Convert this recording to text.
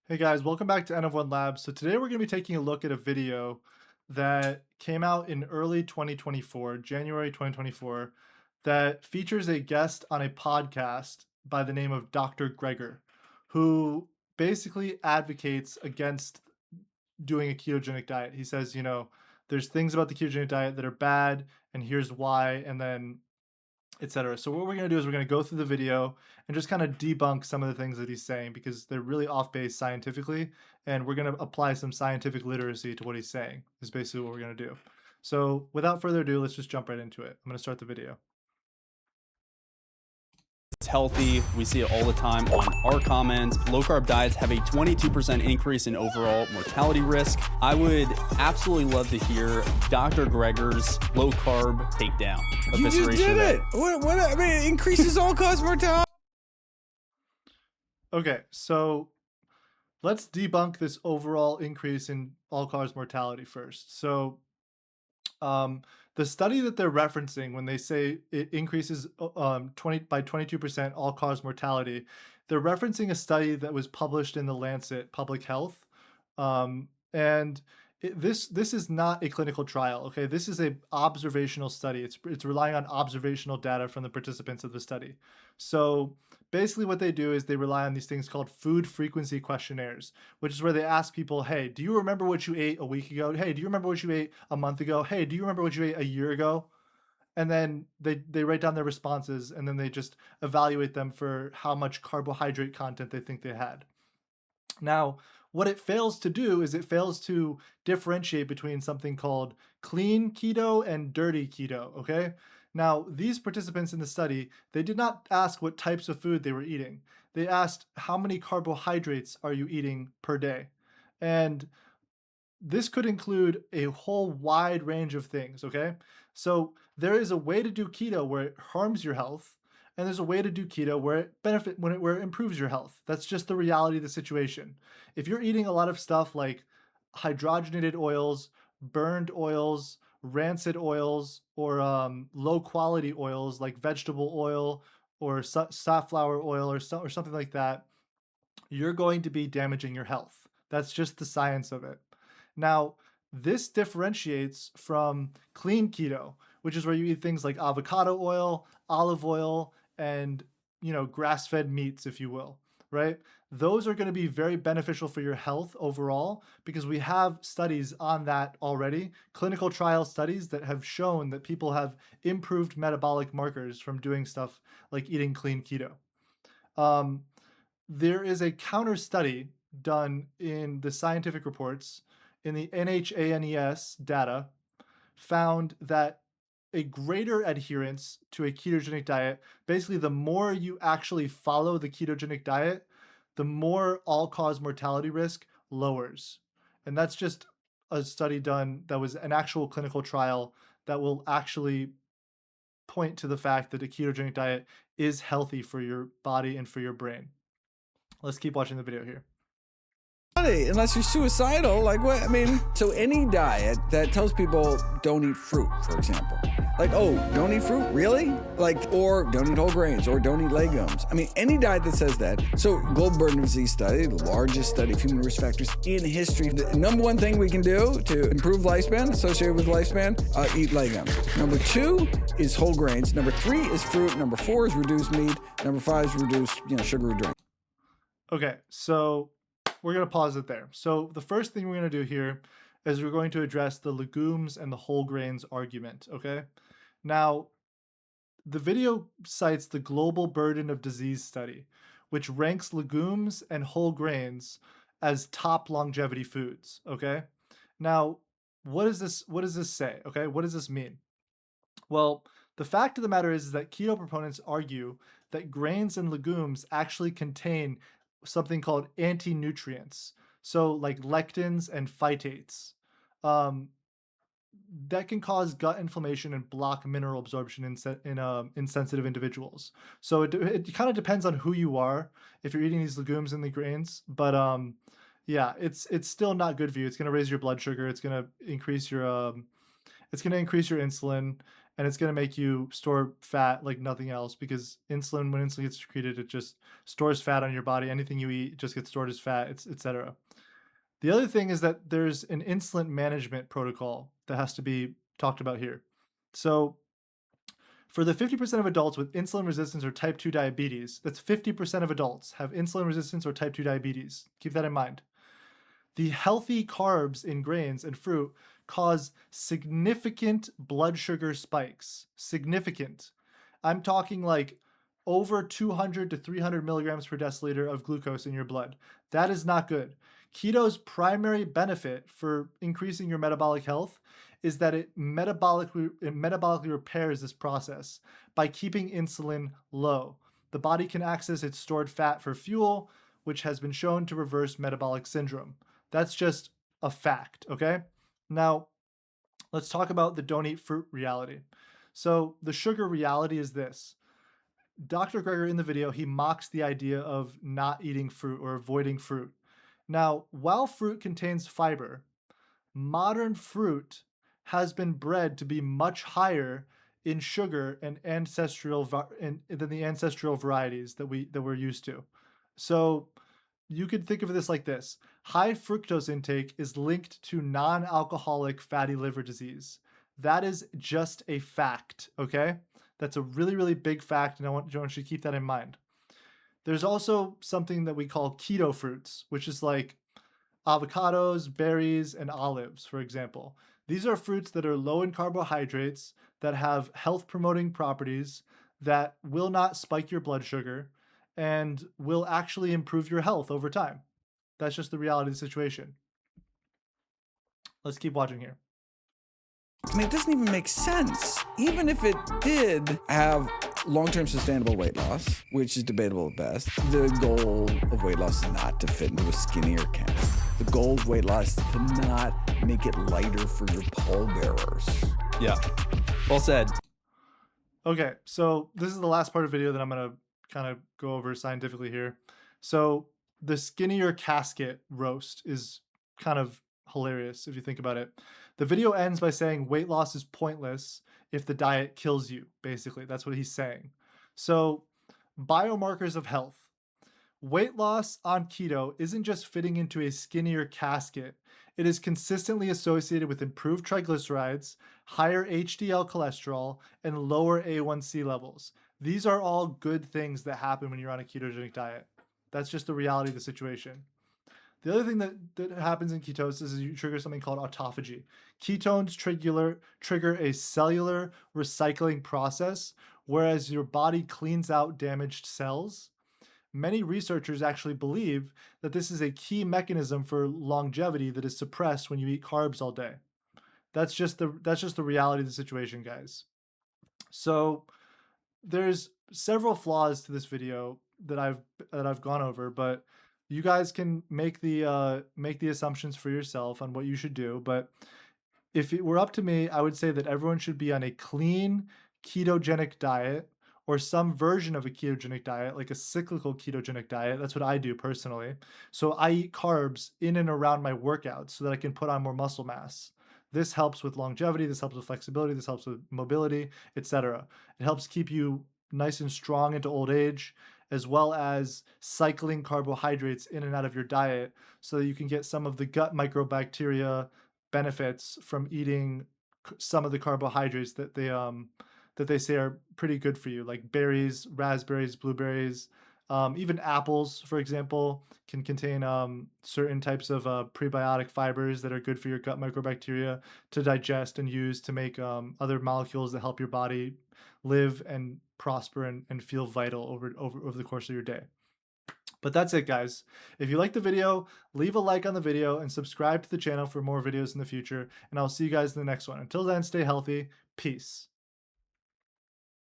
Hey guys, welcome back to N of One Labs. So today we're going to be taking a look at a video that came out in early 2024, January 2024, that features a guest on a podcast by the name of Dr. Greger, who basically advocates against doing a ketogenic diet. He says, there's things about the ketogenic diet that are bad, and here's why, and then etc. So what we're going to do is we're going to go through the video and just kind of debunk some of the things that he's saying because they're really off base scientifically, and we're going to apply some scientific literacy to what he's saying is basically what we're going to do. So without further ado, let's just jump right into it. I'm going to start the video. It's healthy. We see it all the time on our comments. Low carb diets have a 22% increase in overall mortality risk. I would absolutely love to hear Dr. Greger's low carb takedown. You just did it. What? I mean, it increases all-cause mortality. Okay, so let's debunk this overall increase in all-cause mortality first. So the study that they're referencing when they say it increases 22% all-cause mortality, they're referencing a study that was published in the Lancet Public Health, and this is not a clinical trial. Okay, this is a observational study. It's relying on observational data from the participants of the study. So basically, what they do is they rely on these things called food frequency questionnaires, which is where they ask people, hey, do you remember what you ate a week ago? Hey, do you remember what you ate a month ago? Hey, do you remember what you ate a year ago? And then they write down their responses, and then they just evaluate them for how much carbohydrate content they think they had. Now, what it fails to do is it fails to differentiate between something called clean keto and dirty keto, okay? Now, these participants in the study, they did not ask what types of food they were eating. They asked how many carbohydrates are you eating per day? And this could include a whole wide range of things, okay? So there is a way to do keto where it harms your health, and there's a way to do keto where where it improves your health. That's just the reality of the situation. If you're eating a lot of stuff like hydrogenated oils, burned oils, rancid oils, or low quality oils like vegetable oil or safflower oil or something like that, you're going to be damaging your health. That's just the science of it. Now, this differentiates from clean keto, which is where you eat things like avocado oil, olive oil, and grass-fed meats, if you will, right? Those are going to be very beneficial for your health overall because we have studies on that already, clinical trial studies that have shown that people have improved metabolic markers from doing stuff like eating clean keto. There is a counter study done in the scientific reports in the NHANES data found that a greater adherence to a ketogenic diet, basically the more you actually follow the ketogenic diet, the more all-cause mortality risk lowers. And that's just a study done that was an actual clinical trial that will actually point to the fact that a ketogenic diet is healthy for your body and for your brain. Let's keep watching the video here. Unless you're suicidal, like what? I mean, so any diet that tells people don't eat fruit, for example, like, oh, don't eat fruit, really? Like, or don't eat whole grains, or don't eat legumes. I mean, any diet that says that. So, global burden of disease study, the largest study of human risk factors in history. The number one thing we can do to improve lifespan, associated with lifespan, eat legumes. Number 2 is whole grains. Number 3 is fruit. Number 4 is reduced meat. Number 5 is reduced, sugary drink. Okay, so we're going to pause it there. So the first thing we're going to do here is we're going to address the legumes and the whole grains argument, okay? Now, the video cites the Global Burden of Disease study, which ranks legumes and whole grains as top longevity foods, okay? Now, what does this say, okay? What does this mean? Well, the fact of the matter is that keto proponents argue that grains and legumes actually contain something called anti-nutrients. So like lectins and phytates. That can cause gut inflammation and block mineral absorption in sensitive individuals. So it kind of depends on who you are if you're eating these legumes and the grains. But yeah, it's still not good for you. It's going to raise your blood sugar. It's going to increase your insulin, and it's going to make you store fat like nothing else because insulin, when insulin gets secreted, it just stores fat on your body. Anything you eat just gets stored as fat, etc. The other thing is that there's an insulin management protocol that has to be talked about here. So for the 50% of adults with insulin resistance or type 2 diabetes, that's 50% of adults have insulin resistance or type 2 diabetes. Keep that in mind. The healthy carbs in grains and fruit cause significant blood sugar spikes. Significant. I'm talking like over 200 to 300 milligrams per deciliter of glucose in your blood. That is not good. Keto's primary benefit for increasing your metabolic health is that it metabolically repairs this process by keeping insulin low. The body can access its stored fat for fuel, which has been shown to reverse metabolic syndrome. That's just a fact, okay? Now, let's talk about the don't eat fruit reality. So, the sugar reality is this. Dr. Greger in the video, he mocks the idea of not eating fruit or avoiding fruit. Now, while fruit contains fiber, modern fruit has been bred to be much higher in sugar and than the ancestral varieties that we're used to. So you could think of this like this. High fructose intake is linked to non-alcoholic fatty liver disease. That is just a fact, okay? That's a really, really big fact, and I want you to keep that in mind. There's also something that we call keto fruits, which is like avocados, berries, and olives, for example. These are fruits that are low in carbohydrates, that have health promoting properties, that will not spike your blood sugar, and will actually improve your health over time. That's just the reality of the situation. Let's keep watching here. I mean, it doesn't even make sense. Even if it did have long-term sustainable weight loss, which is debatable at best, the goal of weight loss is not to fit into a skinnier cast. The goal of weight loss is to not make it lighter for your pallbearers. Yeah. Well said. Okay, so this is the last part of the video that I'm going to kind of go over scientifically here. So the skinnier casket roast is kind of hilarious if you think about it. The video ends by saying weight loss is pointless if the diet kills you, basically. That's what he's saying. So, biomarkers of health. Weight loss on keto isn't just fitting into a skinnier casket. It is consistently associated with improved triglycerides, higher HDL cholesterol, and lower A1C levels. These are all good things that happen when you're on a ketogenic diet. That's just the reality of the situation. The other thing that happens in ketosis is you trigger something called autophagy. Ketones trigger a cellular recycling process, whereas your body cleans out damaged cells. Many researchers actually believe that this is a key mechanism for longevity that is suppressed when you eat carbs all day. That's just the reality of the situation, guys. So there's several flaws to this video that I've gone over, but you guys can make the assumptions for yourself on what you should do. But if it were up to me, I would say that everyone should be on a clean ketogenic diet or some version of a ketogenic diet, like a cyclical ketogenic diet. That's what I do personally. So I eat carbs in and around my workouts so that I can put on more muscle mass. This helps with longevity, this helps with flexibility, this helps with mobility, etc. It helps keep you nice and strong into old age, as well as cycling carbohydrates in and out of your diet so that you can get some of the gut microbacteria benefits from eating some of the carbohydrates that they say are pretty good for you, like berries, raspberries, blueberries, even apples, for example, can contain certain types of prebiotic fibers that are good for your gut microbacteria to digest and use to make other molecules that help your body live and prosper and feel vital over the course of your day. But that's it, guys. If you like the video, leave a like on the video and subscribe to the channel for more videos in the future. And I'll see you guys in the next one. Until then, stay healthy. Peace.